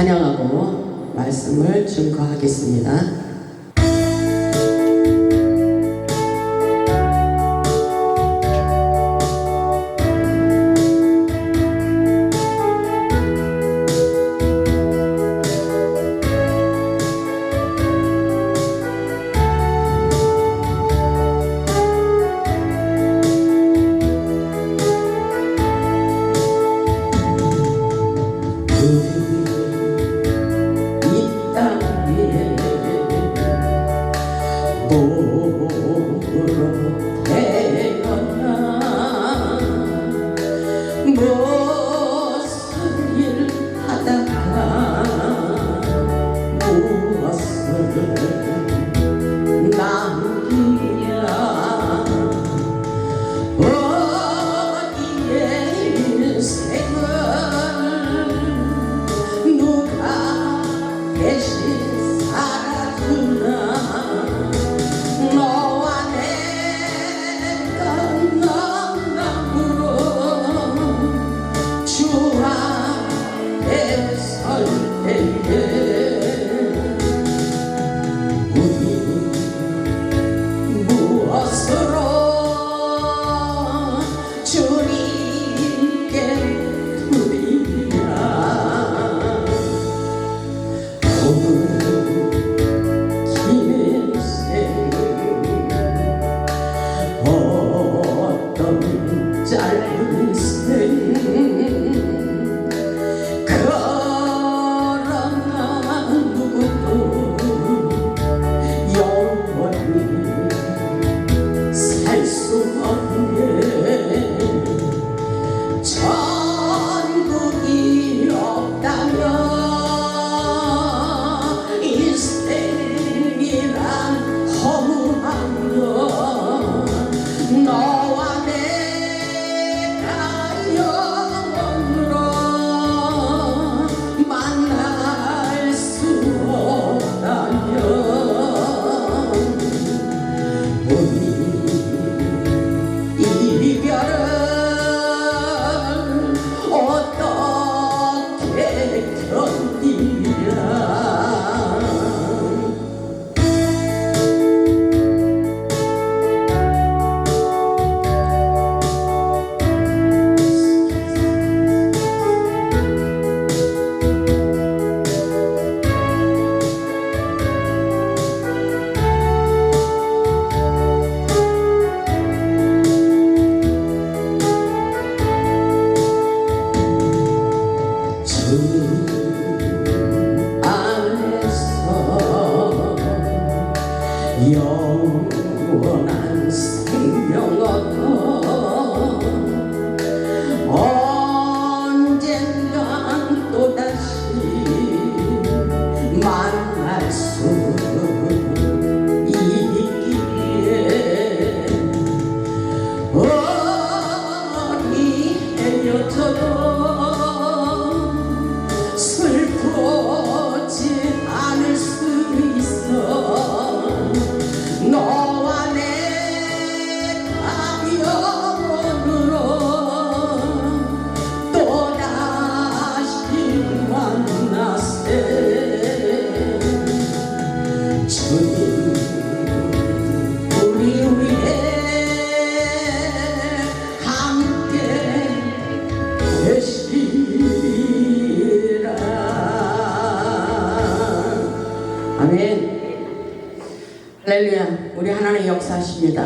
찬양하고 말씀을 증거하겠습니다. 무슨 일 하다가 무엇을 남기랴 어디에 인생을 누가 대신 살아주나 너와 내가 남남으로 주 앞에 설 때에 우리 무엇으로 주님께 드리랴 오늘 긴 인생 어떤 짧은 인생 그러나 누구도 영원히 살 수 없네 천국이 없다면 인생이란 허무한 것 너와 내가 영원으로 만날 수 없다면 우리 이별은 어떻게 견디랴 주 안에서 영원한 생명 얻어 언젠간 또다시 만날 수 있기에 어디 헤어져도 슬프지 않을 수 있어 너와 내가 영원으로 또다시 만나세 주님 우리 위해 함께 계시라 아멘. 할렐루야. 우리 하나님 역사하십니다.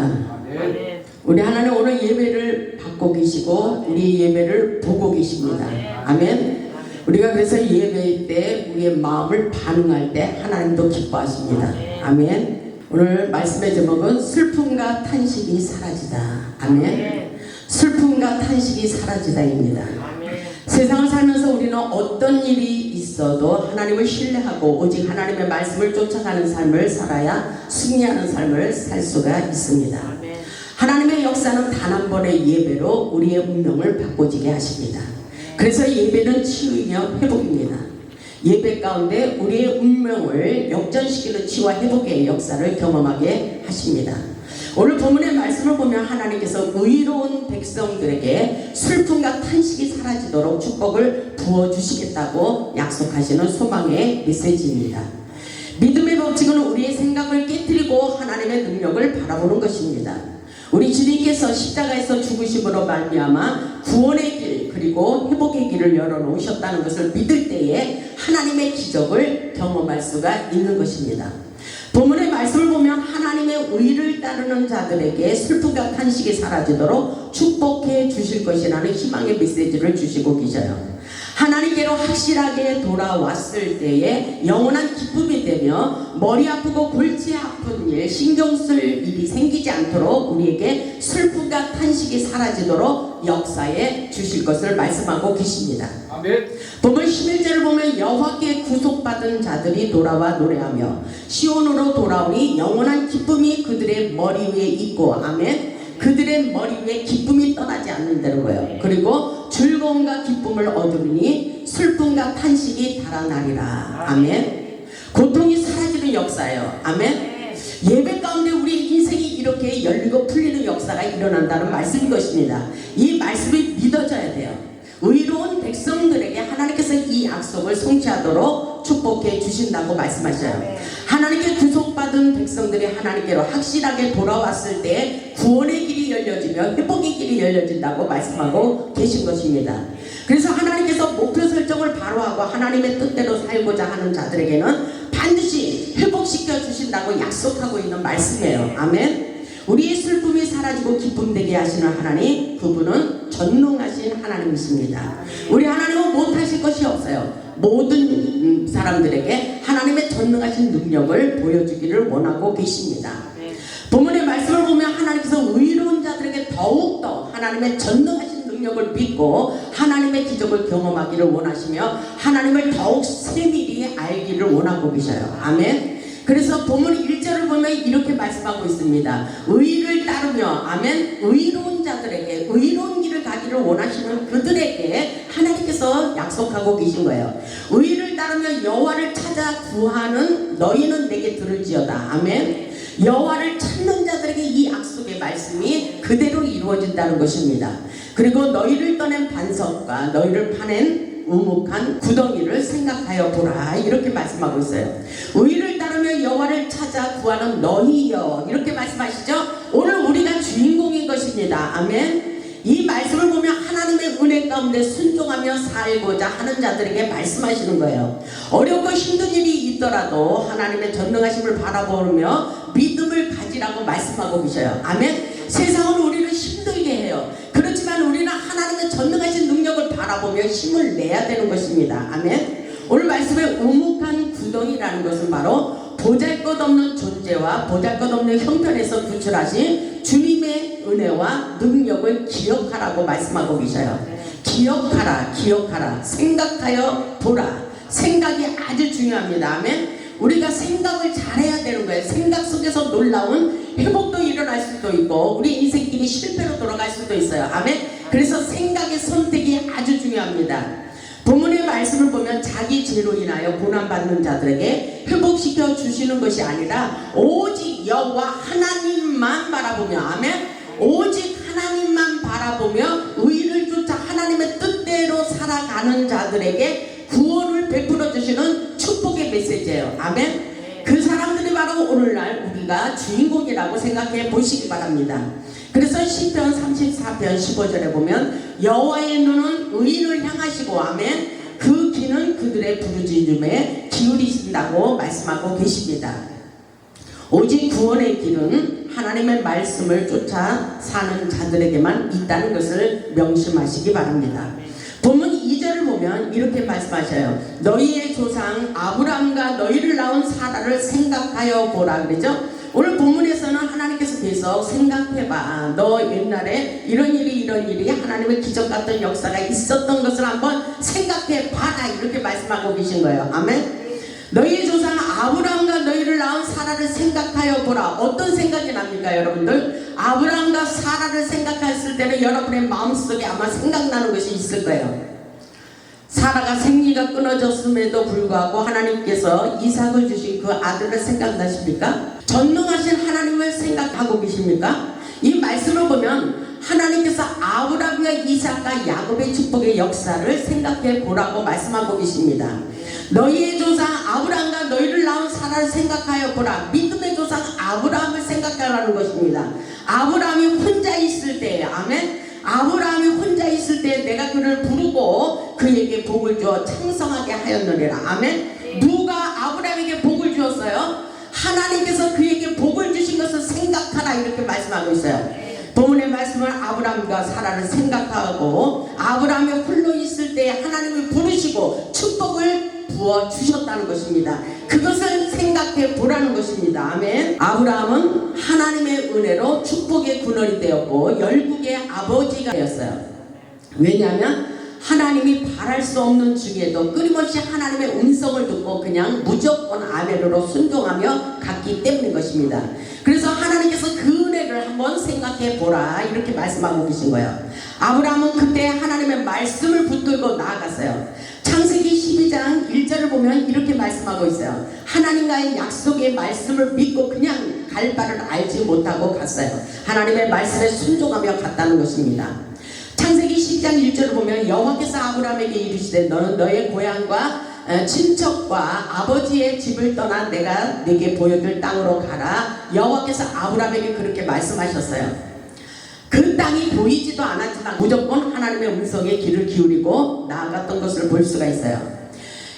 우리 하나님 오늘 예배를 받고 계시고 우리 예배를 보고 계십니다. 아멘. 우리가 그래서 예배 때 우리의 마음을 반응할 때 하나님도 기뻐하십니다. 아멘. 오늘 말씀의 제목은 슬픔과 탄식이 사라지다. 아멘. 슬픔과 탄식이 사라지다입니다. 세상을 살면서 우리는 어떤 일이 있어도 하나님을 신뢰하고 오직 하나님의 말씀을 쫓아가는 삶을 살아야 승리하는 삶을 살 수가 있습니다. 하나님의 역사는 단 한 번의 예배로 우리의 운명을 바꿔지게 하십니다. 그래서 예배는 치유이며 회복입니다. 예배 가운데 우리의 운명을 역전시키는 치유와 회복의 역사를 경험하게 하십니다. 오늘 본문의 말씀을 보면 하나님께서 의로운 백성들에게 슬픔과 탄식이 사라지도록 축복을 부어주시겠다고 약속하시는 소망의 메시지입니다. 믿음의 법칙은 우리의 생각을 깨뜨리고 하나님의 능력을 바라보는 것입니다. 우리 주님께서 십자가에서 죽으심으로 말미암아 구원의 길 그리고 회복의 길을 열어놓으셨다는 것을 믿을 때에 하나님의 기적을 경험할 수가 있는 것입니다. 본문의 말씀을 보면 하나님의 의를 따르는 자들에게 슬픔과 탄식이 사라지도록 축복해 주실 것이라는 희망의 메시지를 주시고 계셔요. 하나님께로 확실하게 돌아왔을 때에 영원한 기쁨이 되며 머리 아프고 골치 아픈 일, 신경 쓸 일이 생기지 않도록 우리에게 슬픔과 탄식이 사라지도록 역사해 주실 것을 말씀하고 계십니다. 아멘. 본문 11절을 보면 여호와께 구속받은 자들이 돌아와 노래하며 시온으로 돌아오니 영원한 기쁨이 그들의 머리 위에 있고 아멘. 그들의 머리 위에 기쁨이 떠나지 않는다는 거예요. 그리고 즐거움과 기쁨을 얻으니 슬픔과 탄식이 달아나리라. 아멘. 고통이 사라지는 역사예요. 아멘. 예배 가운데 우리 인생이 이렇게 열리고 풀리는 역사가 일어난다는 말씀인 것입니다. 이 말씀이 믿어져야 돼요. 의로운 백성들에게 하나님께서 이 약속을 성취하도록 축복해 주신다고 말씀하셔요. 하나님께 구속받은 백성들이 하나님께로 확실하게 돌아왔을 때 구원의 길이 열려지며 회복의 길이 열려진다고 말씀하고 계신 것입니다. 그래서 하나님께서 목표 설정을 바로 하고 하나님의 뜻대로 살고자 하는 자들에게는 반드시 회복시켜 주신다고 약속하고 있는 말씀이에요. 아멘. 우리의 슬픔이 사라지고 기쁨되게 하시는 하나님, 그분은 전능하신 하나님이십니다. 우리 하나님은 못하실 것이 없어요. 모든 사람들에게 하나님의 전능하신 능력을 보여주기를 원하고 계십니다. 본문의 말씀을 보면 하나님께서 의로운 자들에게 더욱더 하나님의 전능하신 능력을 믿고 하나님의 기적을 경험하기를 원하시며 하나님을 더욱 세밀히 알기를 원하고 계셔요. 아멘. 그래서 본문 1절을 보면 이렇게 말씀하고 있습니다. 의를 따르며 아멘. 의로운 자들에게 의로운 길을 가기를 원하시는 그들에게 하나님께서 약속하고 계신 거예요. 의를 따르며 여호와를 찾아 구하는 너희는 내게 들을지어다. 아멘. 여호와를 찾는 자들에게 이 약속의 말씀이 그대로 이루어진다는 것입니다. 그리고 너희를 떠낸 반석과 너희를 파낸 우묵한 구덩이를 생각하여 보라. 이렇게 말씀하고 있어요. 의를 따르며 여호와를 찾아 구하는 너희여. 이렇게 말씀하시죠. 오늘 우리가 주인공인 것입니다. 아멘. 이 말씀을 보면 하나님의 은혜 가운데 순종하며 살고자 하는 자들에게 말씀하시는 거예요. 어렵고 힘든 일이 있더라도 하나님의 전능하심을 바라보며 믿음을 가지라고 말씀하고 계셔요. 아멘. 세상은 우리를 힘들게 해요. 그렇지만 우리는 하나님의 전능하신 능력을 바라보며 힘을 내야 되는 것입니다. 아멘. 오늘 말씀에 우묵한 구덩이라는 것은 바로 보잘것없는 존재와 보잘것없는 형편에서 구출하신 주님의 은혜와 능력을 기억하라고 말씀하고 계셔요. 기억하라, 기억하라, 생각하여 보라. 생각이 아주 중요합니다. 아멘. 우리가 생각을 잘해야 되는 거예요. 생각 속에서 놀라운 회복도 일어날 수도 있고 우리 인생길이 실패로 돌아갈 수도 있어요. 아멘. 그래서 생각의 선택이 아주 중요합니다. 본문의 말씀을 보면 자기 죄로 인하여 고난받는 자들에게 회복시켜 주시는 것이 아니라 오직 여호와 하나님만 바라보며 아멘. 오직 하나님만 바라보며 의를 쫓아 하나님의 뜻대로 살아가는 자들에게 구원을 베풀어 주시는 축복의 메시지예요. 아멘. 그 사람들이 바로 오늘날 우리가 주인공이라고 생각해 보시기 바랍니다. 그래서 시편 34편 15절에 보면 여호와의 눈은 의인을 향하시고 아멘. 그 귀는 그들의 부르짖음에 기울이신다고 말씀하고 계십니다. 오직 구원의 길은 하나님의 말씀을 쫓아 사는 자들에게만 있다는 것을 명심하시기 바랍니다. 본문 2절을 보면 이렇게 말씀하셔요. 너희의 조상 아브라함과 너희를 낳은 사라를 생각하여 보라 그러죠. 오늘 본문에서는 하나님께서 계속 생각해봐. 너 옛날에 이런 일이 하나님의 기적 같은 역사가 있었던 것을 한번 생각해봐라. 이렇게 말씀하고 계신 거예요. 아멘. 너희의 조상 아브라함과 너희를 낳은 사라를 생각하여 보라. 어떤 생각이 납니까 여러분들? 아브라함과 사라를 생각했을 때는 여러분의 마음속에 아마 생각나는 것이 있을 거예요. 사라가 생리가 끊어졌음에도 불구하고 하나님께서 이삭을 주신 그 아들을 생각나십니까? 전능하신 하나님을 생각하고 계십니까? 이 말씀을 보면 하나님께서 아브라함과 이삭과 야곱의 축복의 역사를 생각해 보라고 말씀하고 계십니다. 너희의 조상 아브라함과 너희를 낳은 사라를 생각하여 보라. 믿음의 조상 아브라함을 생각하라는 것입니다. 아브라함이 혼자 있을 때, 아멘. 아브라함이 혼자 있을 때 내가 그를 부르고 그에게 복을 주어 창성하게 하였느니라. 아멘. 누가 아브라함에게 복을 주었어요? 하나님께서 그에게 복을 주신 것을 생각하라, 이렇게 말씀하고 있어요. 본문의 말씀은 아브라함과 사라를 생각하고 아브라함이 홀로 있을 때 하나님을 부르시고 축복을 부어 주셨다는 것입니다. 그것을 생각해 보라는 것입니다. 아멘. 아브라함은 하나님의 은혜로 축복의 근원이 되었고 열국의 아버지가 되었어요. 왜냐하면 하나님이 바랄 수 없는 중에도 끊임없이 하나님의 음성을 듣고 그냥 무조건 아멘으로 순종하며 갔기 때문인 것입니다. 그래서 하나님께서 그 은혜를 한번 생각해 보라, 이렇게 말씀하고 계신 거예요. 아브라함은 그때 하나님의 말씀을 붙들고 나아갔어요. 창세기 12장 1절을 보면 이렇게 말씀하고 있어요. 하나님과의 약속의 말씀을 믿고 그냥 갈 바를 알지 못하고 갔어요. 하나님의 말씀에 순종하며 갔다는 것입니다. 창세기 12장 1절을 보면 여호와께서 아브라함에게 이르시되 너는 너의 고향과 친척과 아버지의 집을 떠나 내가 네게 보여줄 땅으로 가라. 여호와께서 아브라함에게 그렇게 말씀하셨어요. 그 땅이 보이지도 않았지만 무조건 하나님의 음성에 귀를 기울이고 나아갔던 것을 볼 수가 있어요.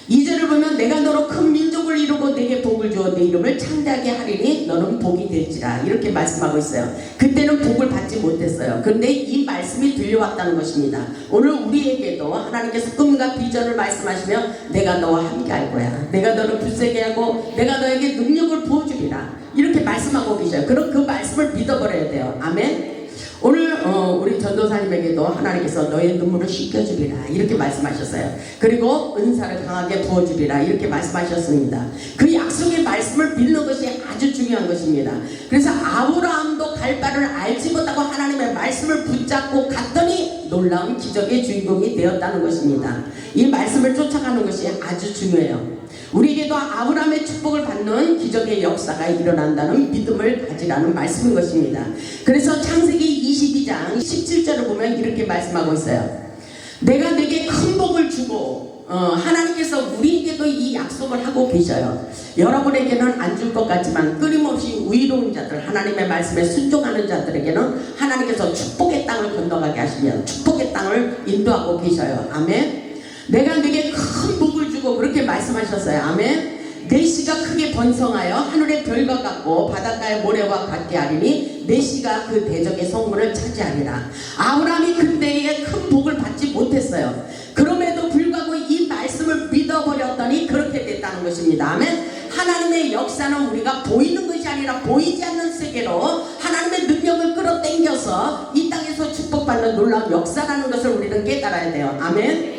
2절을 보면 내가 너로 큰 민족을 이루고 내게 복을 주어 내 이름을 창대하게 하리니 너는 복이 될지라, 이렇게 말씀하고 있어요. 그때는 복을 받지 못했어요. 그런데 이 말씀이 들려왔다는 것입니다. 오늘 우리에게도 하나님께서 꿈과 비전을 말씀하시며 내가 너와 함께 할 거야, 내가 너를 굳세게 하고 내가 너에게 능력을 부어주리라, 이렇게 말씀하고 계셔요. 그럼 그 말씀을 믿어버려야 돼요. 아멘. 오늘 우리 전도사님에게도 하나님께서 너의 눈물을 씻겨주리라, 이렇게 말씀하셨어요. 그리고 은사를 강하게 부어주리라, 이렇게 말씀하셨습니다. 그 약속의 말씀을 믿는 것이 아주 중요한 것입니다. 그래서 아브라함도 갈 바를 알지 못하고 하나님의 말씀을 붙잡고 갔더니 놀라운 기적의 주인공이 되었다는 것입니다. 이 말씀을 쫓아가는 것이 아주 중요해요. 우리에게도 아브라함의 축복을 받는 기적의 역사가 일어난다는 믿음을 가지라는 말씀인 것입니다. 그래서 창세기 22장 17절을 보면 이렇게 말씀하고 있어요. 내가 내게 큰 복을 주고 하나님께서 우리에게도 이 약속을 하고 계셔요. 여러분에게는 안 줄 것 같지만 끊임없이 의로운 자들, 하나님의 말씀에 순종하는 자들에게는 하나님께서 축복의 땅을 건너가게 하시며 축복의 땅을 인도하고 계셔요. 아멘. 내가 네게 큰 복을 주고, 그렇게 말씀하셨어요. 아멘. 내 씨가 크게 번성하여 하늘의 별과 같고 바닷가의 모래와 같게 하리니 내 씨가 그 대적의 성문을 차지하리라. 아브라함이 그때에 큰 복을 받지 못했어요. 그럼에도 불구하고 이 말씀을 믿어버렸더니 그렇게 됐다는 것입니다. 아멘. 하나님의 역사는 우리가 보이는 것이 아니라 보이지 않는 세계로 하나님의 능력을 끌어당겨서 이 땅에서 축복받는 놀라운 역사라는 것을 우리는 깨달아야 돼요. 아멘.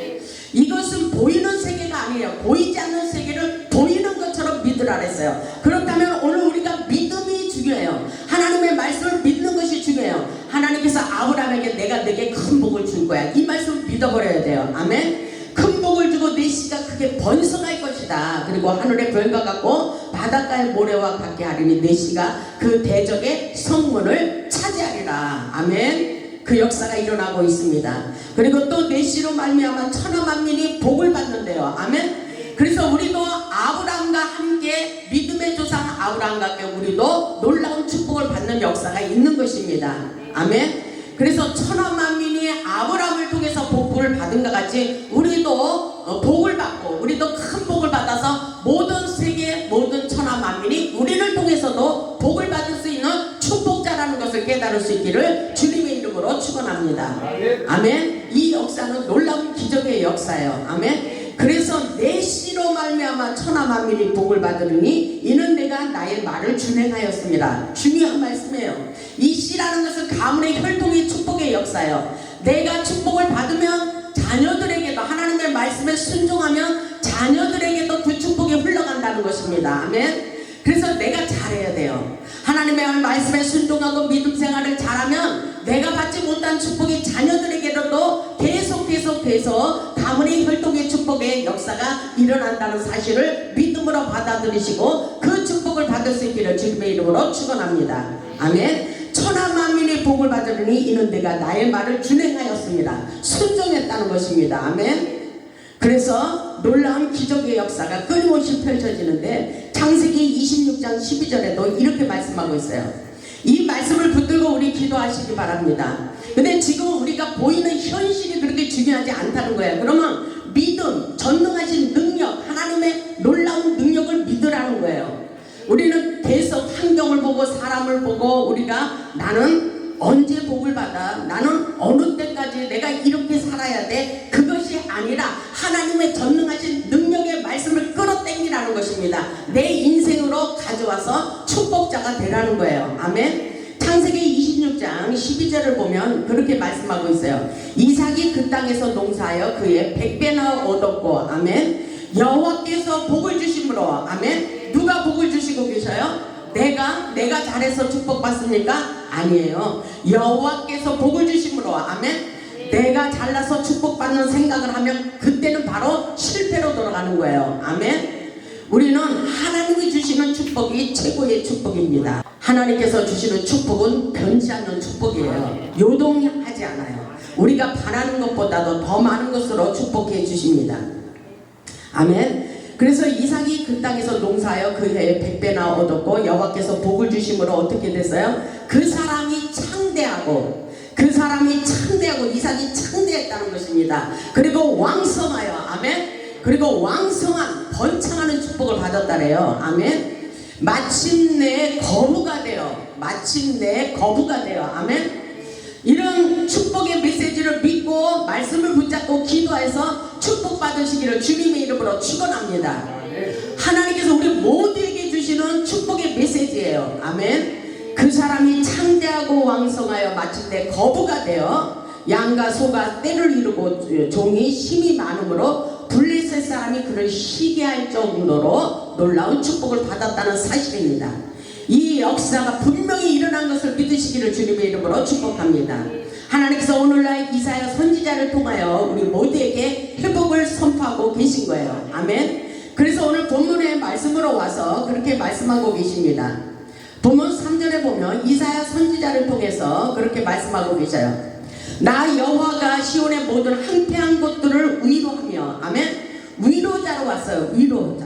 이것은 보이는 세계가 아니에요. 보이지 않는 세계를 보이는 것처럼 믿으라 그랬어요. 그렇다면 오늘 우리가 믿음이 중요해요. 하나님의 말씀을 믿는 것이 중요해요. 하나님께서 아브라함에게 내가 네게 큰 복을 줄 거야, 이 말씀을 믿어버려야 돼요. 아멘. 큰 복을 주고 내 씨가 크게 번성할 것이다. 그리고 하늘의 별과 같고 바닷가의 모래와 같게 하리니 내 씨가 그 대적의 성문을 차지하리라. 아멘. 그 역사가 일어나고 있습니다. 그리고 또 내 씨로 말미암아 천하 만민이 복을 받는데요. 아멘. 그래서 우리도 아브라함과 함께 믿음의 조상 아브라함과 함께 우리도 놀라운 축복을 받는 역사가 있는 것입니다. 아멘. 그래서 천하 만민이 아브라함을 통해서 복을 받은 것 같이 우리도 복을 받고 우리도 큰 복을 받아서 모든 세계 모든 천하 만민이 우리를 통해서도 복을 받을 수 있는 축복자라는 것을 깨달을 수 있기를 주님의 이름으로 축원합니다. 아멘. 이 역사는 놀라운 기적의 역사예요. 아멘. 그래서 내 씨로 말미암아 천하 만민이 복을 받으리니 이는 내가 나의 말을 준행하였습니다. 중요한 말씀이에요. 이 씨라는 것은 가문의 혈통의 축복의 역사예요. 내가 축복을 받으면 자녀들에게도 하나님의 말씀에 순종하면 자녀들에게도 그 축복이 흘러간다는 것입니다. 아멘. 그래서 내가 잘해야 돼요. 하나님의 말씀에 순종하고 믿음 생활을 잘하면 내가 받지 못한 축복이 자녀들에게도 계속해서 가문의 혈통의 축복의 역사가 일어난다는 사실을 믿음으로 받아들이시고 그 축복을 받을 수 있기를 주님의 이름으로 축원합니다. 아멘. 천하 만민의 복을 받으려니 이는 내가 나의 말을 준행하였습니다. 순종했다는 것입니다. 아멘. 그래서 놀라운 기적의 역사가 끊임없이 펼쳐지는데 창세기 26장 12절에도 이렇게 말씀하고 있어요. 이 말씀을 붙들고 우리 기도하시기 바랍니다. 근데 지금 우리가 보이는 현실이 그렇게 중요하지 않다는 거예요. 그러면 믿음, 전능하신 능력, 하나님의 놀라운 능력을 믿으라는 거예요. 우리는 계속 환경을 보고 사람을 보고 우리가 나는 언제 복을 받아? 나는 어느 때까지 내가 이렇게 살아야 돼? 그것이 아니라 하나님의 전능하신 능력의 말씀을 끌어당기라는 것입니다. 내 인생으로 가져와서 축복자가 되라는 거예요. 아멘. 창세기 26장 12절을 보면 그렇게 말씀하고 있어요. 이삭이 그 땅에서 농사하여 그의 100배나 얻었고, 아멘. 여호와께서 복을 주심으로, 아멘. 누가 복을 주시고 계셔요? 내가 잘해서 축복받습니까? 아니에요. 여호와께서 복을 주심으로, 아멘. 내가 잘나서 축복받는 생각을 하면 그때는 바로 실패로 돌아가는 거예요. 아멘. 우리는 하나님이 주시는 축복이 최고의 축복입니다. 하나님께서 주시는 축복은 변치 않는 축복이에요. 요동하지 않아요. 우리가 바라는 것보다도 더 많은 것으로 축복해 주십니다. 아멘. 그래서 이삭이 그 땅에서 농사하여 그 해에 100배나 얻었고 여호와께서 복을 주심으로 어떻게 됐어요? 그 사람이 창대하고 이삭이 창대했다는 것입니다. 그리고 왕성하여, 아멘. 그리고 왕성한 번창하는 축복을 받았다래요. 아멘. 마침내 거부가 되어, 아멘. 이런 축복의 메시지를 믿고 말씀을 붙잡고 기도해서 축복받으시기를 주님의 이름으로 축원합니다. 하나님께서 우리 모두에게 주시는 축복의 메시지예요. 아멘. 그 사람이 창대하고 왕성하여 마침내 거부가 되어 양과 소가 때를 이루고 종이 힘이 많으므로 블레셋 사람이 그를 시기할 정도로 놀라운 축복을 받았다는 사실입니다. 이 역사가 분명히 일어난 것을 믿으시기를 주님의 이름으로 축복합니다. 하나님께서 오늘날 이사야 선지자를 통하여 우리 모두에게 회복을 선포하고 계신 거예요. 아멘. 그래서 오늘 본문의 말씀으로 와서 그렇게 말씀하고 계십니다. 본문 3절에 보면 이사야 선지자를 통해서 그렇게 말씀하고 계셔요. 나 여호와가 시온의 모든 황폐한 곳들을 위로하며, 아멘. 위로자로 왔어요. 위로자.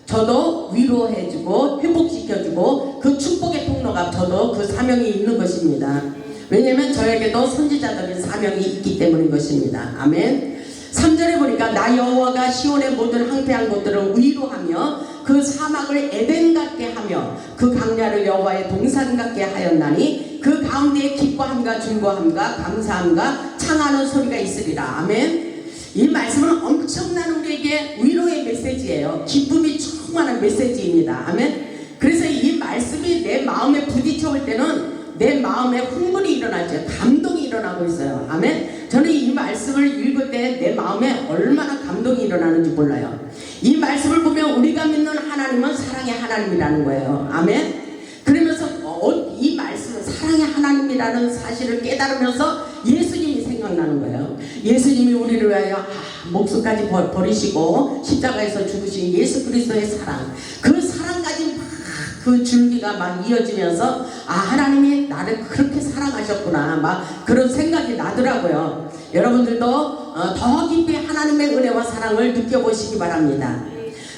저도 위로해주고 회복시켜주고 그 축복의 통로가 저도 그 사명이 있는 것입니다. 왜냐하면 저에게도 선지자적인 사명이 있기 때문인 것입니다. 아멘. 3절에 보니까 나 여호와가 시온의 모든 황폐한 곳들을 위로하며 그 사막을 에덴 같게 하며 그 강야를 여호와의 동산 같게 하였나니 그 가운데에 기뻐함과 즐거움과 감사함과 창하는 소리가 있으리라. 아멘. 이 말씀은 엄청난 우리에게 위로의 메시지예요. 기쁨이 충만한 메시지입니다. 아멘. 그래서 이 말씀이 내 마음에 부딪혀올 때는 내 마음에 흥분이 일어나죠. 감동이 일어나고 있어요. 아멘. 저는 이 말씀을 읽을 때 내 마음에 얼마나 감동이 일어나는지 몰라요. 이 말씀을 보면 우리가 믿는 하나님은 사랑의 하나님이라는 거예요. 아멘. 그러면서 이 말씀은 사랑의 하나님이라는 사실을 깨달으면서 예수님이 생각나는 거예요. 예수님이 우리를 위하여 목숨까지 버리시고 십자가에서 죽으신 예수 그리스도의 사랑, 그 사랑까지 막 그 줄기가 막 이어지면서 하나님이 나를 그렇게 사랑하셨구나, 막 그런 생각이 나더라고요. 여러분들도 더 깊이 하나님의 은혜와 사랑을 느껴보시기 바랍니다.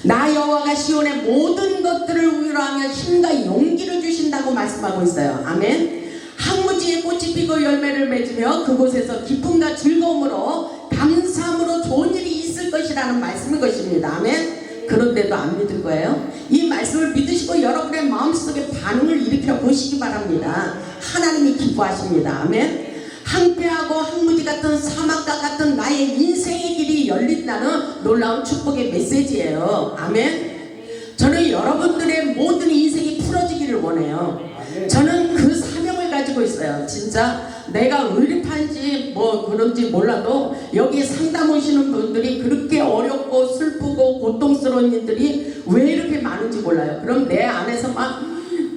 나 여호와가 시온의 모든 것들을 위로하며 힘과 용기를 주신다고 말씀하고 있어요. 아멘. 항무지에 꽃이 피고 열매를 맺으며 그곳에서 기쁨과 즐거움으로 감사함으로 좋은 일이 있을 것이라는 말씀인 것입니다. 아멘. 그런데도 안 믿을 거예요? 이 말씀을 믿으시고 여러분의 마음속에 반응을 일으켜 보시기 바랍니다. 하나님이 기뻐하십니다. 아멘. 황폐하고 황무지 같은 사막과 같은 나의 인생의 길이 열린다는 놀라운 축복의 메시지예요. 아멘. 저는 여러분들의 모든 인생이 풀어지기를 원해요. 저는 그 사명을 가지고 있어요. 진짜 내가 의립한지 뭐 그런지 몰라도 여기 상담 오시는 분들이 그렇게 어렵고 슬프고 고통스러운 일들이 왜 이렇게 많은지 몰라요. 그럼 내 안에서 막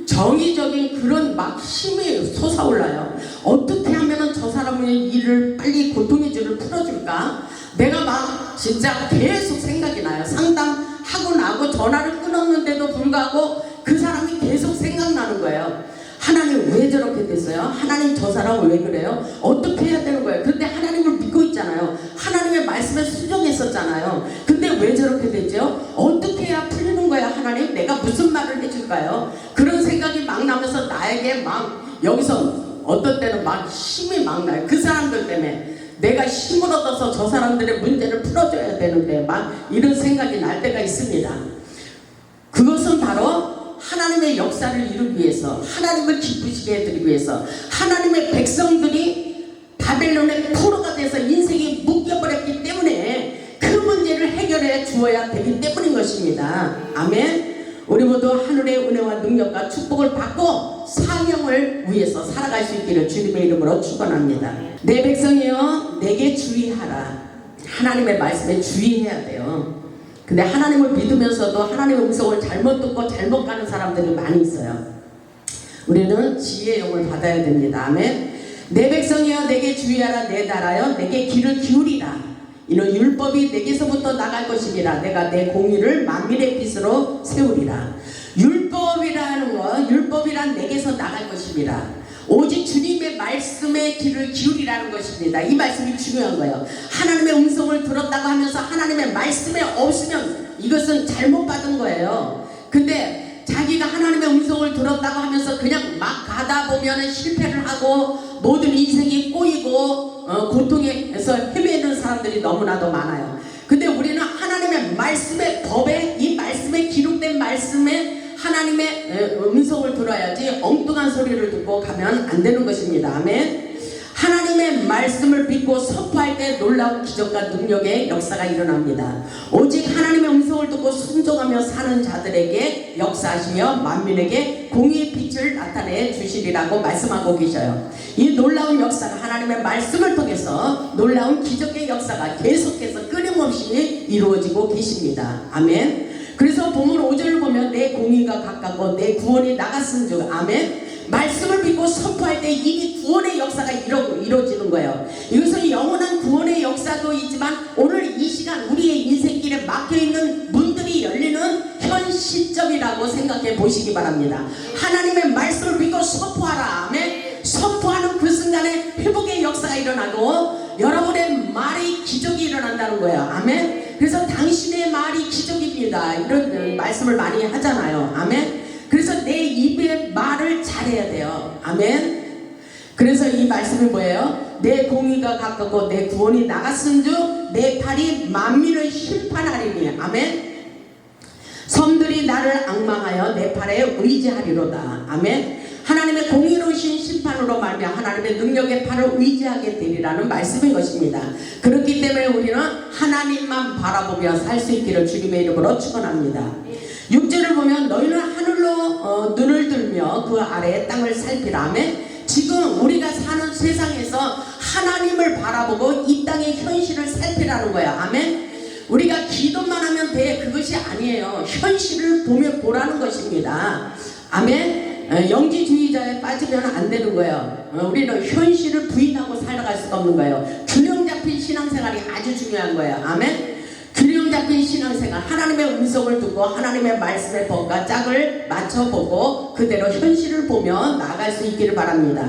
정의적인 그런 막 힘이 솟아올라요. 어떻게 하면은 저 사람의 일을 빨리 고통의 줄을 풀어줄까? 내가 막 진짜 계속 생각이 나요. 상담하고 나고 전화를 끊었는데도 불구하고 그 사람이 계속 생각나는 거예요. 하나님 왜 저렇게 됐어요? 하나님 저 사람 왜 그래요? 어떻게 해야 되는 거예요? 근데 하나님을 믿고 있잖아요. 하나님의 말씀에 순종했었잖아요. 근데 왜 저렇게 됐죠? 어떻게 해야 풀리는 거야? 하나님 내가 무슨 말을 해줄까요? 그런 생각이 막 나면서 나에게 막 여기서 어떤 때는 막 힘이 막 나요. 그 사람들 때문에 내가 힘을 얻어서 저 사람들의 문제를 풀어줘야 되는데 막 이런 생각이 날 때가 있습니다. 그것은 바로 하나님의 역사를 이루기 위해서, 하나님을 기쁘시게 해드리기 위해서, 하나님의 백성들이 바벨론의 포로가 돼서 인생이 묶여버렸기 때문에 그 문제를 해결해 주어야 되기 때문인 것입니다. 아멘. 우리 모두 하늘의 은혜와 능력과 축복을 받고 사명을 위해서 살아갈 수 있기를 주님의 이름으로 축원합니다. 내 백성이여 내게 주의하라. 하나님의 말씀에 주의해야 돼요. 근데 하나님을 믿으면서도 하나님의 음성을 잘못 듣고 잘못 가는 사람들이 많이 있어요. 우리는 지혜의 영을 받아야 됩니다. 아멘. 내 백성이여 내게 주의하라. 내 나라여 내게 귀를 기울이라. 이는 율법이 내게서부터 나갈 것이니라. 내가 내 공의를 만민의 빛으로 세우리라. 율법이라는 건, 율법이란 내게서 나갈 것입니다. 오직 주님의 말씀에 귀를 기울이라는 것입니다. 이 말씀이 중요한 거예요. 하나님의 음성을 들었다고 하면서 하나님의 말씀에 없으면 이것은 잘못 받은 거예요. 근데 자기가 하나님의 음성을 들었다고 하면서 그냥 막 가다 보면 실패를 하고 모든 인생이 꼬이고 고통에서 헤매는 사람들이 너무나도 많아요. 근데 우리는 하나님의 말씀의 법에, 이 말씀에 기록된 말씀에 하나님의 음성을 들어야지 엉뚱한 소리를 듣고 가면 안 되는 것입니다. 아멘. 하나님의 말씀을 믿고 선포할 때 놀라운 기적과 능력의 역사가 일어납니다. 오직 하나님의 음성을 듣고 순종하며 사는 자들에게 역사하시며 만민에게 공의의 빛을 나타내 주시리라고 말씀하고 계셔요. 이 놀라운 역사가 하나님의 말씀을 통해서 놀라운 기적의 역사가 계속해서 끊임없이 이루어지고 계십니다. 아멘. 그래서 본문 5절을 보면 내 공의가 가깝고 내 구원이 나갔은즉. 아멘. 말씀을 믿고 선포할 때 이미 구원의 역사가 이루어지는 거예요. 이것은 영원한 구원의 역사도 있지만 오늘 이 시간 우리의 인생길에 막혀있는 문들이 열리는 현 시점이라고 생각해 보시기 바랍니다. 하나님의 말씀을 믿고 선포하라. 아멘. 선포하는 그 순간에 회복의 역사가 일어나고 여러분의 말이 기적이 일어난다는 거예요. 아멘. 그래서 당신의 말이 기적입니다. 이런 말씀을 많이 하잖아요. 아멘. 그래서 내 입의 말을 잘해야 돼요. 아멘. 그래서 이 말씀이 뭐예요? 내 공의가 가깝고 내 구원이 나갔은즉 내 팔이 만민을 심판하리니. 아멘. 섬들이 나를 앙망하여 내 팔에 의지하리로다. 아멘. 하나님의 공의로우신 심판으로 말미암아 하나님의 능력의 팔을 의지하게 되리라는 말씀인 것입니다. 그렇기 때문에 우리는 하나님만 바라보며 살 수 있기를 주님의 이름으로 축원합니다. 6절을 보면 너희는 하늘로 눈을 들며 그 아래의 땅을 살피라. 아멘. 지금 우리가 사는 세상에서 하나님을 바라보고 이 땅의 현실을 살피라는 거야. 아멘. 우리가 기도만 하면 돼. 그것이 아니에요. 현실을 보라는 것입니다. 아멘. 영지주의자에 빠지면 안 되는 거예요. 우리는 현실을 부인하고 살아갈 수가 없는 거예요. 균형 잡힌 신앙생활이 아주 중요한 거예요. 아멘. 균형 잡힌 신앙생활, 하나님의 음성을 듣고 하나님의 말씀의 법과 짝을 맞춰보고 그대로 현실을 보며 나아갈 수 있기를 바랍니다.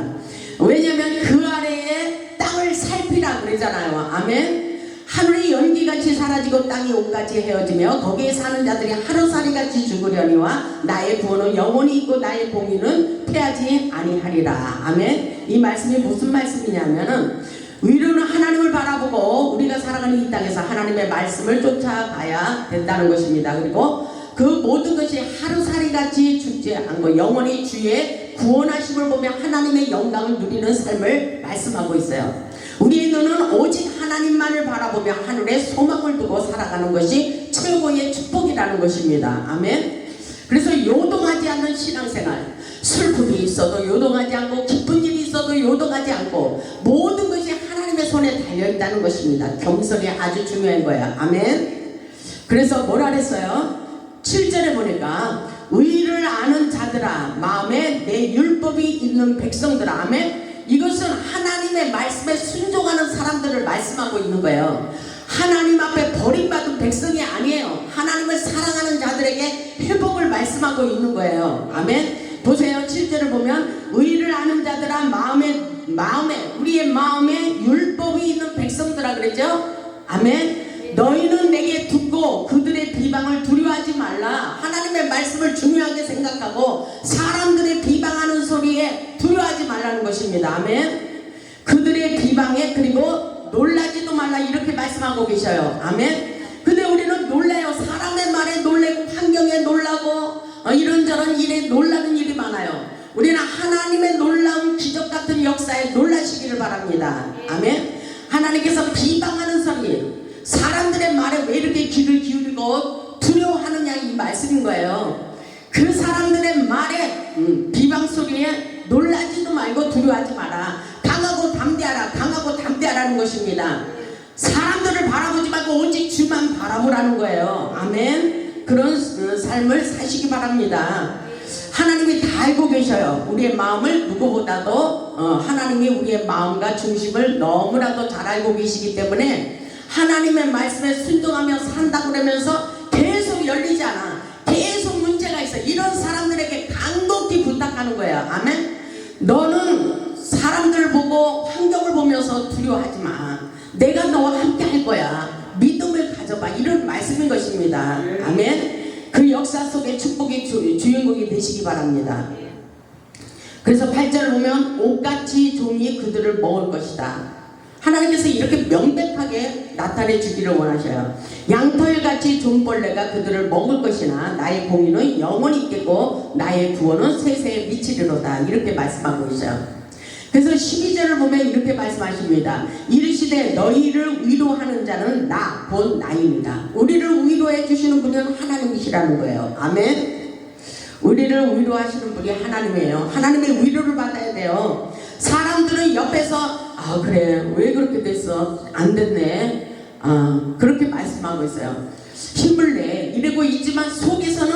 왜냐하면 그 아래에 땅을 살피라 그러잖아요. 아멘. 하늘이 연기같이 사라지고 땅이 옷같이 헤어지며 거기에 사는 자들이 하루살이같이 죽으려니와 나의 구원은 영원히 있고 나의 공의는 패하지 아니하리라. 아멘. 이 말씀이 무슨 말씀이냐면은 우리는 하나님을 바라보고 우리가 살아가는 이 땅에서 하나님의 말씀을 쫓아가야 된다는 것입니다. 그리고 그 모든 것이 하루살이같이 죽지 않고 영원히 주의 구원하심을 보며 하나님의 영광을 누리는 삶을 말씀하고 있어요. 우리의 눈은 오직 하나님만을 바라보며 하늘에 소망을 두고 살아가는 것이 최고의 축복이라는 것입니다. 아멘. 그래서 요동하지 않는 신앙생활, 슬픔이 있어도 요동하지 않고 기쁜 일이 있어도 요동하지 않고 모든 것이 하나님의 손에 달려있다는 것입니다. 겸손이 아주 중요한 거예요. 아멘. 그래서 뭐라 그랬어요? 7절에 보니까 의를 아는 자들아 마음에 내 율법이 있는 백성들아. 아멘. 이것은 하나님의 말씀에 순종하는 사람들을 말씀하고 있는 거예요. 하나님 앞에 버림받은 백성이 아니에요. 하나님을 사랑하는 자들에게 회복을 말씀하고 있는 거예요. 아멘. 보세요. 7절을 보면 의를 아는 자들아 마음에 우리의 마음에 율법이 있는 백성들아 그랬죠. 아멘. 너희는 내게 듣고 그들의 비방을 두려워하지 말라. 하나님의 말씀을 중요하게 생각하고 사람들의 비방하는 소리에 두려워하지 말라는 것입니다. 아멘. 그들의 비방에 그리고 놀라지도 말라 이렇게 말씀하고 계셔요. 아멘. 근데 우리는 놀래요. 사람의 말에 놀래고 환경에 놀라고 이런저런 일에 놀라는 일이 많아요. 우리는 하나님의 놀라운 기적 같은 역사에 놀라시기를 바랍니다. 아멘. 하나님께서 비방하는 소리, 사람들의 말에 왜 이렇게 귀를 기울이고 두려워하느냐 이 말씀인 거예요. 그 사람들의 말에 비방 소리에 놀라지도 말고 두려워하지 마라. 강하고 담대하라. 강하고 담대하라는 것입니다. 사람들을 바라보지 말고 오직 주만 바라보라는 거예요. 아멘. 그런 삶을 사시기 바랍니다. 하나님이 다 알고 계셔요. 우리의 마음을 누구보다도 하나님이 우리의 마음과 중심을 너무나도 잘 알고 계시기 때문에 하나님의 말씀에 순종하며 산다고 그러면서 계속 열리지 않아. 계속 문제가 있어. 이런 사람들에게 간곡히 부탁하는 거예요. 아멘. 너는 사람들을 보고 환경을 보면서 두려워하지 마. 내가 너와 함께 할 거야. 믿음을 가져봐. 이런 말씀인 것입니다. 아멘. 그 역사 속에 축복의 주인공이 되시기 바랍니다. 그래서 8절을 보면 옷같이 종이 그들을 먹을 것이다. 하나님께서 이렇게 명백하게 나타내 주기를 원하셔요. 양털같이 종벌레가 그들을 먹을 것이나 나의 공의는 영원히 있겠고 나의 구원은 세세에 미치리로다. 이렇게 말씀하고 있어요. 그래서 12절을 보면 이렇게 말씀하십니다. 이르시되 너희를 위로하는 자는 나 곧 나입니다. 우리를 위로해 주시는 분은 하나님이시라는 거예요. 아멘. 우리를 위로하시는 분이 하나님이에요. 하나님의 위로를 받아야 돼요. 사람들은 옆에서 그래 왜 그렇게 됐어? 안 됐네. 그렇게 말씀하고 있어요. 힘을 내 이러고 있지만 속에서는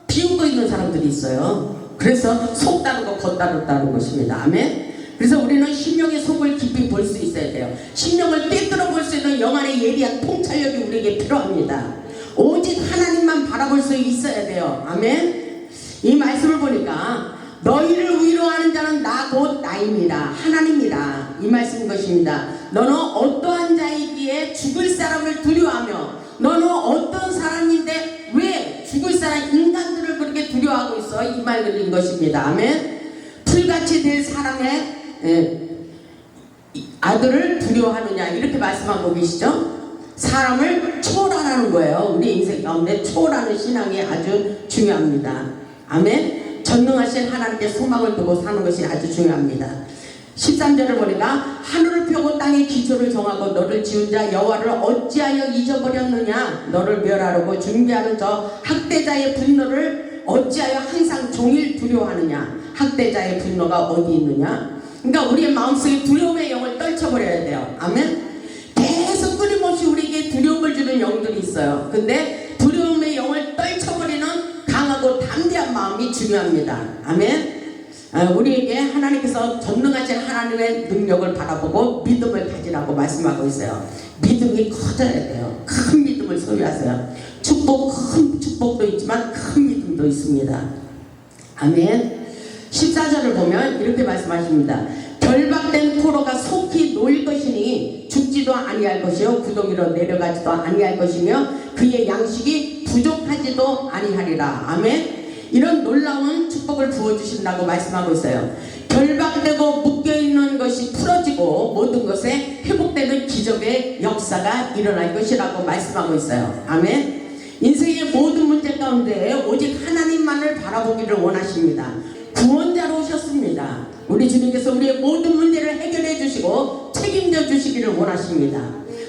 비웃고 있는 사람들이 있어요. 그래서 속 다르고 겉 다르다는 것입니다. 아멘. 그래서 우리는 심령의 속을 깊이 볼 수 있어야 돼요. 심령을 꿰뚫어 볼 수 있는 영안의 예리한 통찰력이 우리에게 필요합니다. 오직 하나님만 바라볼 수 있어야 돼요. 아멘. 이 말씀을 보니까 너희를 위로하는 자는 나 곧 나입니다. 하나님이다. 이 말씀인 것입니다. 너는 어떠한 자이기에 죽을 사람을 두려워하며 너는 어떤 사람인데 왜 죽을 사람 인간들을 그렇게 두려워하고 있어? 이 말인 것입니다. 아멘. 풀같이 될 사람의 아들을 두려워하느냐 이렇게 말씀하고 계시죠. 사람을 초월하는 거예요. 우리 인생 가운데 초월하는 신앙이 아주 중요합니다. 아멘. 전능하신 하나님께 소망을 두고 사는 것이 아주 중요합니다. 13절을 보니까 하늘을 펴고 땅의 기초를 정하고 너를 지은 자 여호와를 어찌하여 잊어버렸느냐. 너를 멸하려고 준비하는 저 학대자의 분노를 어찌하여 항상 종일 두려워하느냐. 학대자의 분노가 어디 있느냐. 그러니까 우리의 마음속에 두려움의 영을 떨쳐버려야 돼요. 아멘. 계속 끊임없이 우리에게 두려움을 주는 영들이 있어요. 근데 두려움의 영을 떨쳐버리는 강하고 담대한 마음이 중요합니다. 아멘. 우리에게 하나님께서 전능하신 하나님의 능력을 바라보고 믿음을 가지라고 말씀하고 있어요. 믿음이 커져야 돼요. 큰 믿음을 소유하세요. 큰 축복도 있지만 큰 믿음도 있습니다. 아멘. 14절을 보면 이렇게 말씀하십니다. 결박된 포로가 속히 놓일 것이니 죽지도 아니할 것이요 구덩이로 내려가지도 아니할 것이며 그의 양식이 부족하지도 아니하리라. 아멘. 이런 놀라운 축복을 부어주신다고 말씀하고 있어요. 결박되고 묶여있는 것이 풀어지고 모든 것에 회복되는 기적의 역사가 일어날 것이라고 말씀하고 있어요. 아멘. 인생의 모든 문제 가운데 오직 하나님만을 바라보기를 원하십니다. 구원자로 오셨습니다. 우리 주님께서 우리의 모든 문제를 해결해 주시고 책임져 주시기를 원하십니다.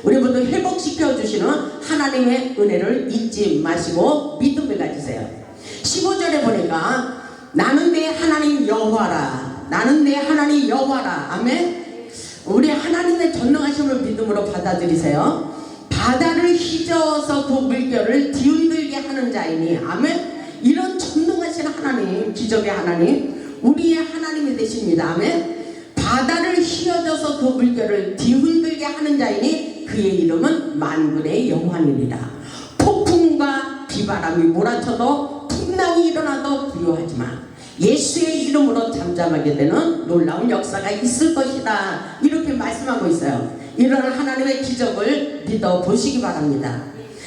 우리 모두 회복시켜 주시는 하나님의 은혜를 잊지 마시고 믿음을 가지세요. 15절에 보니까 나는 내 하나님 여호와라. 나는 내 하나님 여호와라. 아멘. 우리 하나님의 전능하심을 믿음으로 받아들이세요. 바다를 휘저어서 그 물결을 뒤흔들게 하는 자이니. 아멘. 이런 전능하신 하나님, 기적의 하나님, 우리의 하나님이 되십니다. 아멘. 바다를 휘어져서 그 물결을 뒤흔들게 하는 자이니 그의 이름은 만군의 여호와니라. 폭풍과 비바람이 몰아쳐도 풍랑이 일어나도 두려워하지 마. 예수의 이름으로 잠잠하게 되는 놀라운 역사가 있을 것이다. 이렇게 말씀하고 있어요. 이런 하나님의 기적을 믿어보시기 바랍니다.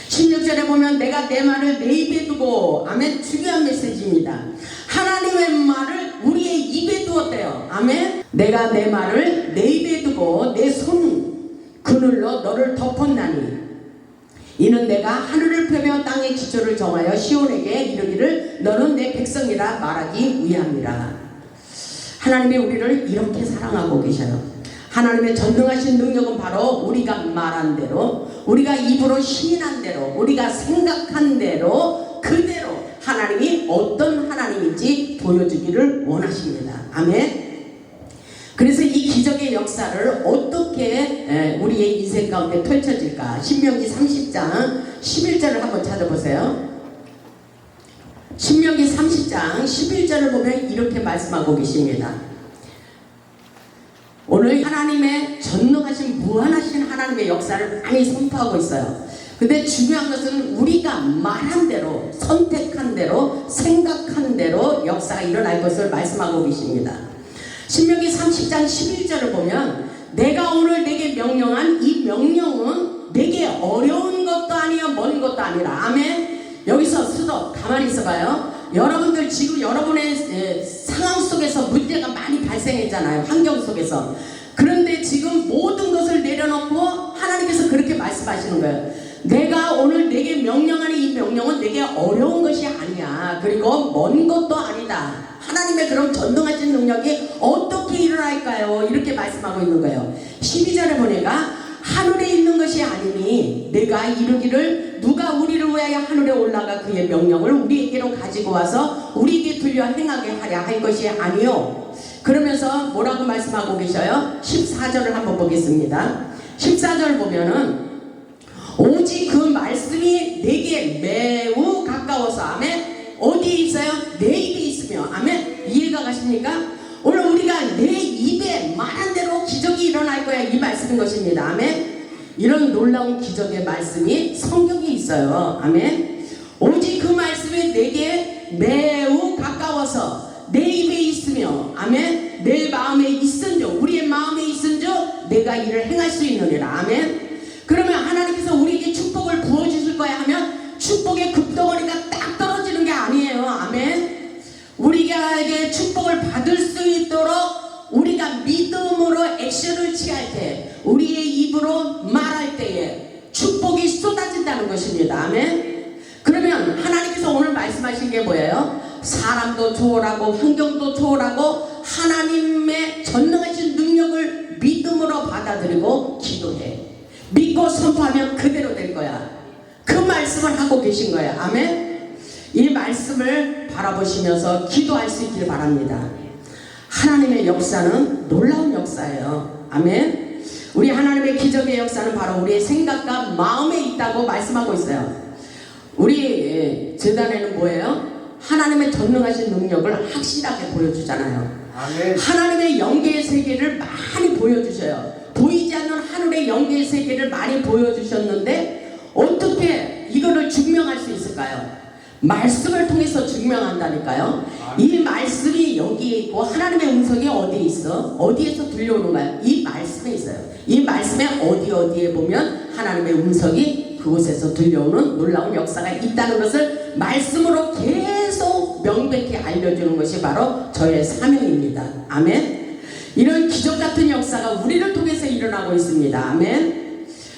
16절에 보면 내가 내 말을 내 입에 두고, 아멘, 중요한 메시지입니다. 하나님의 말을 우리의 입에 두었대요. 아멘. 내가 내 말을 내 입에 두고 내 손 그늘로 너를 덮었나니 이는 내가 하늘을 펴며 땅의 기초를 정하여 시온에게 이르기를 너는 내 백성이라 말하기 위함이라. 하나님이 우리를 이렇게 사랑하고 계셔요. 하나님의 전능하신 능력은 바로 우리가 말한 대로, 우리가 입으로 시인한 대로, 우리가 생각한 대로 그대로 하나님이 어떤 하나님인지 보여주기를 원하십니다. 아멘. 그래서 이 기적의 역사를 어떻게 우리의 인생 가운데 펼쳐질까? 신명기 30장 11절을 한번 찾아보세요. 신명기 30장 11절을 보면 이렇게 말씀하고 계십니다. 오늘 하나님의 전능하신 무한하신 하나님의 역사를 많이 선포하고 있어요. 근데 중요한 것은 우리가 말한 대로, 선택한 대로, 생각한 대로 역사가 일어날 것을 말씀하고 계십니다. 신명기 30장 11절을 보면 내가 오늘 내게 명령한 이 명령은 내게 어려운 것도 아니요 먼 것도 아니라. 아멘. 여기서 수도 가만히 있어봐요. 여러분들 지금 여러분의 상황 속에서 문제가 많이 발생했잖아요. 환경 속에서. 그런데 지금 모든 것을 내려놓고 하나님께서 그렇게 말씀하시는 거예요. 내가 오늘 내게 명령하는 이 명령은 내게 어려운 것이 아니야. 그리고 먼 것도 아니다. 하나님의 그런 전능하신 능력이 어떻게 일어날까요? 이렇게 말씀하고 있는 거예요. 12절에 보니까 하늘에 있는 것이 아니니 내가 이르기를 누가 우리를 위하여 하늘에 올라가 그의 명령을 우리에게로 가지고 와서 우리에게 들려 행하게 하랴 할 것이 아니요. 그러면서 뭐라고 말씀하고 계셔요? 14절을 한번 보겠습니다. 14절 보면은 오직 그 말씀이 내게 매우 가까워서. 아멘. 어디에 있어요? 내 입에 있으며. 아멘. 이해가 가십니까? 오늘 우리가 내 입에 말한 대로 기적이 일어날 거야. 이 말씀인 것입니다. 아멘. 이런 놀라운 기적의 말씀이 성경에 있어요. 아멘. 오직 그 말씀이 내게 매우 가까워서 내 입에 있으며. 아멘. 내 마음에 있은즉, 우리의 마음에 있은즉 내가 이를 행할 수 있느니라. 아멘. 그러면 하나님께서 우리에게 축복을 부어주실 거야 하면 축복의 급덩어리가 딱 떨어지는 게 아니에요. 아멘. 우리에게 축복을 받을 수 있도록 우리가 믿음으로 액션을 취할 때, 우리의 입으로 말할 때에 축복이 쏟아진다는 것입니다. 아멘. 그러면 하나님께서 오늘 말씀하신 게 뭐예요? 사람도 초월하고 환경도 초월하고 하나님의 전능하신 능력을 믿음으로 받아들이고 기도해. 믿고 선포하면 그대로 될 거야. 그 말씀을 하고 계신 거예요. 아멘. 이 말씀을 바라보시면서 기도할 수 있길 바랍니다. 하나님의 역사는 놀라운 역사예요. 아멘. 우리 하나님의 기적의 역사는 바로 우리의 생각과 마음에 있다고 말씀하고 있어요. 우리 제단에는 뭐예요? 하나님의 전능하신 능력을 확실하게 보여주잖아요. 아멘. 하나님의 영계의 세계를 많이 보여주셔요. 보이지 않는 하늘의 영계의 세계를 많이 보여주셨는데 어떻게 이거를 증명할 수 있을까요? 말씀을 통해서 증명한다니까요. 이 말씀이 여기에 있고 하나님의 음성이 어디에 있어? 어디에서 들려오는가요? 이 말씀에 있어요. 이 말씀에 어디에 보면 하나님의 음성이 그곳에서 들려오는 놀라운 역사가 있다는 것을 말씀으로 계속 명백히 알려주는 것이 바로 저의 사명입니다. 아멘. 이런 기적 같은 역사가 우리를 통해서 일어나고 있습니다. 아멘.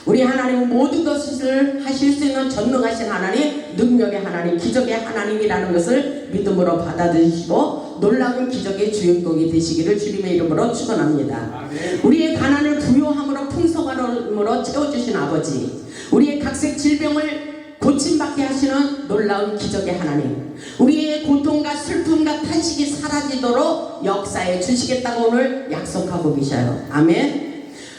우리 하나님은 모든 것을 하실 수 있는 전능하신 하나님, 능력의 하나님, 기적의 하나님이라는 것을 믿음으로 받아들이시고 놀라운 기적의 주인공이 되시기를 주님의 이름으로 축원합니다. 아멘. 우리의 가난을 부요함으로 풍성함으로 채워주신 아버지, 우리의 각색 질병을 고침받게 하시는 놀라운 기적의 하나님, 우리의 고통과 슬픔과 탄식이 사라지도록 역사해 주시겠다고 오늘 약속하고 계셔요. 아멘.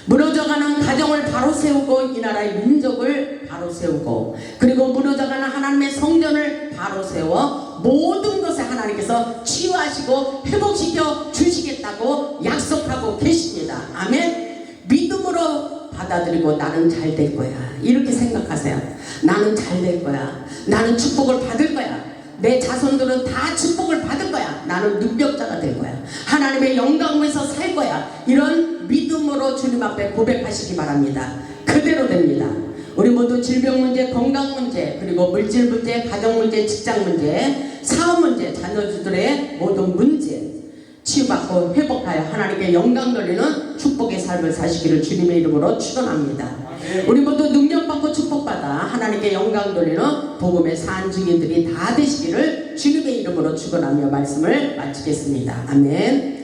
무너져가는 가정을 바로 세우고 이 나라의 민족을 바로 세우고 그리고 무너져가는 하나님의 성전을 바로 세워 모든 것에 하나님께서 치유하시고 회복시켜 주시겠다고 약속하고 계십니다. 아멘. 믿음으로 받아들이고 나는 잘 될 거야 이렇게 생각하세요. 나는 잘 될 거야. 나는 축복을 받을 거야. 내 자손들은 다 축복을 받을 거야. 나는 능력자가 될 거야. 하나님의 영광에서 살 거야. 이런 믿음으로 주님 앞에 고백하시기 바랍니다. 그대로 됩니다. 우리 모두 질병 문제, 건강 문제, 그리고 물질 문제, 가정 문제, 직장 문제, 사업 문제, 자녀들의 모든 문제 치유받고 회복하여 하나님께 영광 돌리는 축복의 삶을 사시기를 주님의 이름으로 축원합니다. 우리 모두 능력받고 축복받아 하나님께 영광 돌리는 복음의 산 증인들이 다 되시기를 주님의 이름으로 축원하며 말씀을 마치겠습니다. 아멘.